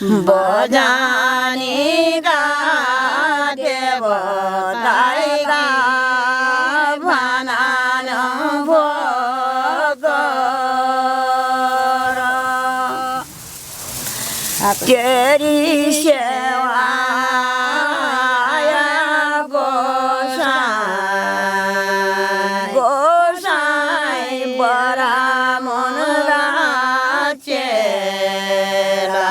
बजानीका देवताका भनान भोग केरी सेवा गोसाई बरा मनगा चेला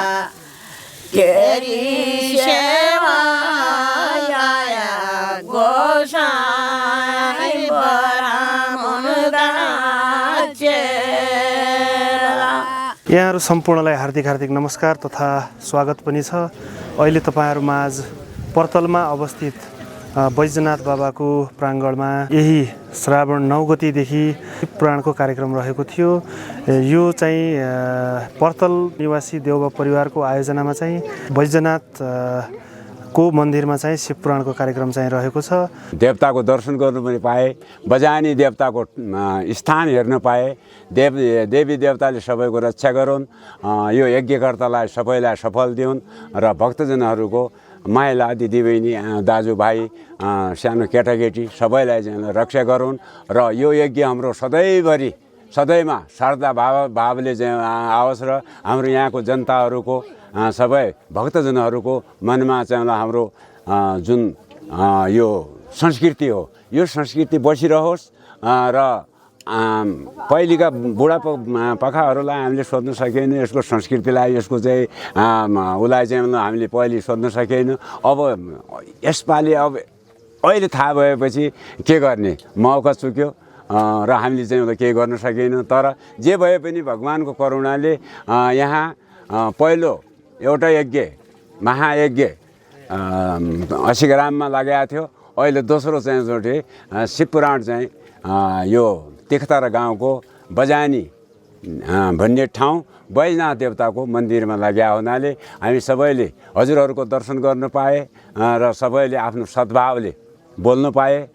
केरी सेवा गोसाई बरा मनगा चेला। यहाँहरू सम्पूर्णलाई हार्दिक हार्दिक नमस्कार तथा स्वागत पनि छ। अहिले तपाईहरुमाझ पर्तलमा अवस्थित बैजनाथ बाबाको प्राङ्गणमा यही श्रावण 9 गतेदेखि पुराणको कार्यक्रम रहेको थियो। यो चाहिँ पर्तल निवासी देउबा परिवारको आयोजनामा चाहिँ बैजनाथ को मन्दिरमा चाहिँ शिव पुराणको कार्यक्रम चाहिँ रहेको छ। देवताको दर्शन गर्नु पनि पाए, बजानी देवताको स्थान हेर्न पाए। देवी देवताले सबैको रक्षा गरून्, यो यज्ञकर्तालाई सबैलाई सफल दिउन् र भक्तजनहरूको महिला दिदीबहिनी दाजुभाइ सानो केटाकेटी सबैलाई चाहिँ रक्षा गरून् र यो यज्ञ हाम्रो सधैँभरि सधैँमा श्रद्धा भावले चाहिँ आओस् र हाम्रो यहाँको जनताहरूको सबै भक्तजनहरूको मनमा चाहिँ हाम्रो जुन यो संस्कृति हो यो संस्कृति बसिरहोस् र पहिलेका बुढापाकाहरूलाई हामीले सोध्न सकेन, यसको संस्कृतिलाई यसको चाहिँ उसलाई चाहिँ हामीले पहिले सोध्न सकेन। अब यसपालि अब अहिले थाहा भएपछि के गर्ने मौका चुक्यो र हामीले चाहिँ केही गर्न सकेन। तर जे भए पनि भगवानको करुणाले यहाँ पहिलो एउटा यज्ञ महायज्ञ 80 ग्राममा लगाएको थियो। अहिले दोस्रो चाहिँ जोटे शिवपुराण चाहिँ यो तिखतारा गाउँको बजानी भन्ने ठाउँ बैजनाथ देवताको मन्दिरमा लाग्या हुनाले हामी सबैले हजुरहरूको दर्शन गर्न पाए र सबैले आफ्नो सद्भावले बोल्न पाए,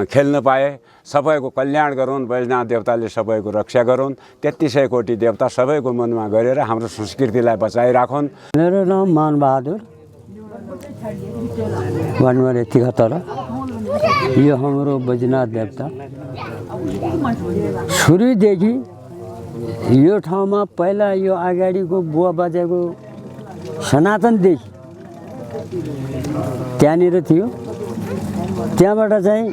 खेल्न पाए। सबैको कल्याण गरून्, बैजनाथ देवताले सबैको रक्षा गरून्। 3300 कोटी देवता सबैको मनमा गरेर हाम्रो संस्कृतिलाई बचाइराखुन्। मेरो नाम मानबहादुर वनवरे तिखतारा। यो हाम्रो बैजनाथ देवता सुरुदेखि यो ठाउँमा पहिला यो अगाडिको बुवा बाजेको सनातनदेखि त्यहाँनिर थियो। त्यहाँबाट चाहिँ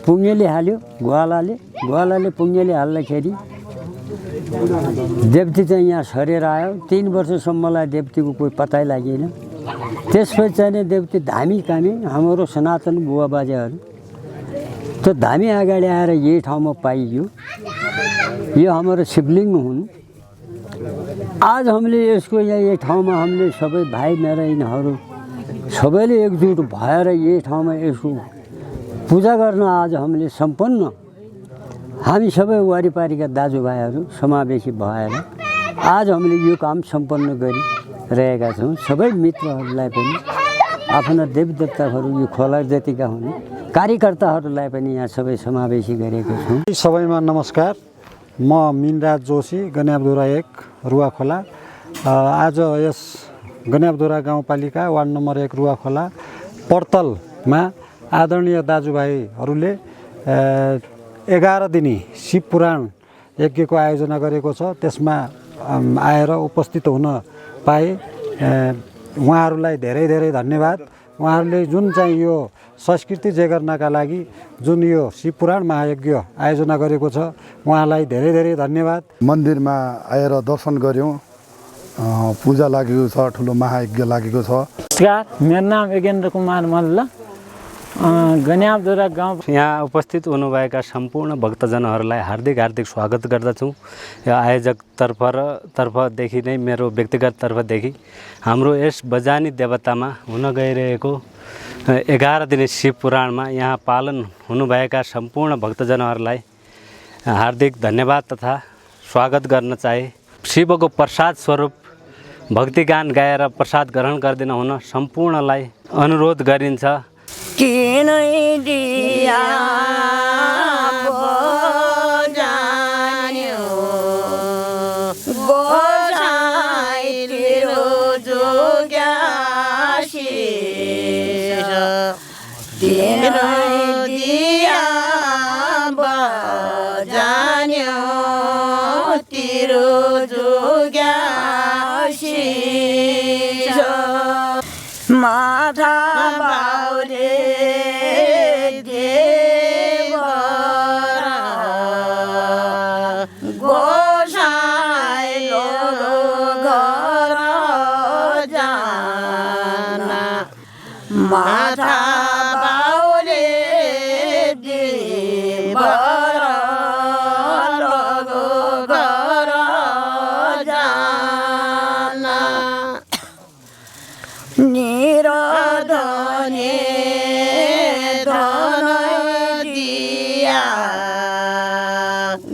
पुङ्गेली हाल्यो ग्वालाले पुङ्गेली हाल्दाखेरि देवती चाहिँ यहाँ सरेर आयो। 3 वर्षसम्मलाई देवतीको कोही पत्तै लागेन। त्यसपछि चाहिँ देवती धामी कामी हाम्रो सनातन बुवा बाजेहरू त्यो धामी अगाडि आएर यही ठाउँमा पाइयो। यो हाम्रो शिवलिङ्ग हुन्। आज हामीले यसको यही ठाउँमा हामीले सबै भाइ मेरा यिनीहरू सबैले एकजुट भएर यही ठाउँमा यसको पूजा गर्न आज हामीले सम्पन्न हामी सबै वारिपारिका दाजुभाइहरू समावेशी भएर आज हामीले यो काम सम्पन्न गरिरहेका छौँ। सबै मित्रहरूलाई पनि आफ्ना देवदेवताहरू यो खोला जतिका हुन् कार्यकर्ताहरूलाई पनि यहाँ सबै समावेशी गरेको छौँ। सबैमा नमस्कार। म मिनराज जोशी गन्याबधुरा 1 रुवाखोला। आज यस गन्याबधुरा गाउँपालिका वार्ड नम्बर 1 रुवाखोला पर्तलमा आदरणीय दाजुभाइहरूले 11 दिनी शिव पुराण यज्ञको आयोजना गरेको छ। त्यसमा आएर उपस्थित हुन पाए उहाँहरूलाई धेरै धेरै धन्यवाद। उहाँहरूले जुन चाहिँ यो संस्कृति जेगर्नका लागि जुन यो शिव पुराण महायज्ञ आयोजना गरेको छ उहाँलाई धेरै धेरै धन्यवाद। मन्दिरमा आएर दर्शन गऱ्यौँ, पूजा लागेको छ, ठुलो महायज्ञ लागेको छ। नमस्कार, मेरो नाम योगेन्द्र कुमार मल्ल, गन्याबधुरा गाउँ। यहाँ उपस्थित हुनुभएका सम्पूर्ण भक्तजनहरूलाई हार्दिक हार्दिक स्वागत गर्दछु। यो आयोजकतर्फदेखि नै मेरो व्यक्तिगत तर्फदेखि हाम्रो यस बजानी देवतामा हुन गइरहेको 11 दिने शिव पुराणमा यहाँ पालन हुनुभएका सम्पूर्ण भक्तजनहरूलाई हार्दिक धन्यवाद तथा स्वागत गर्न चाहे। शिवको प्रसाद स्वरूप भक्तिगान गाएर प्रसाद ग्रहण गरिदिन हुन सम्पूर्णलाई अनुरोध गरिन्छ। किनै दिया बजान्यो गोसाई तिरो जो शीश तिरै दिया बजान्यो तिरो जोग्या शीश माथा बाउले देवरा गोसाई घर जाना माथा बाउले देवरा घर जाना निरधने धन दिया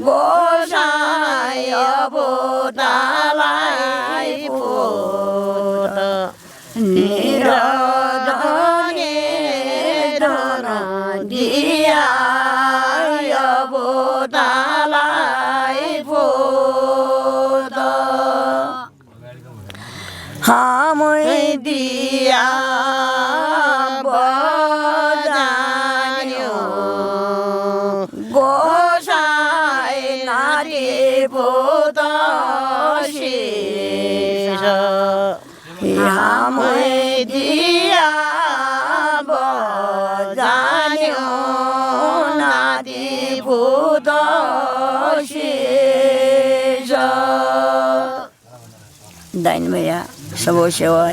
गोसाई बोटालाई पोट निरधने धन दिया बोटालाई पोट हामै दिया बजान्यो गोसाई नारी पोत शीश हामै दिया बजान्यो नारी पोत शीश दैनमया सबो सेवा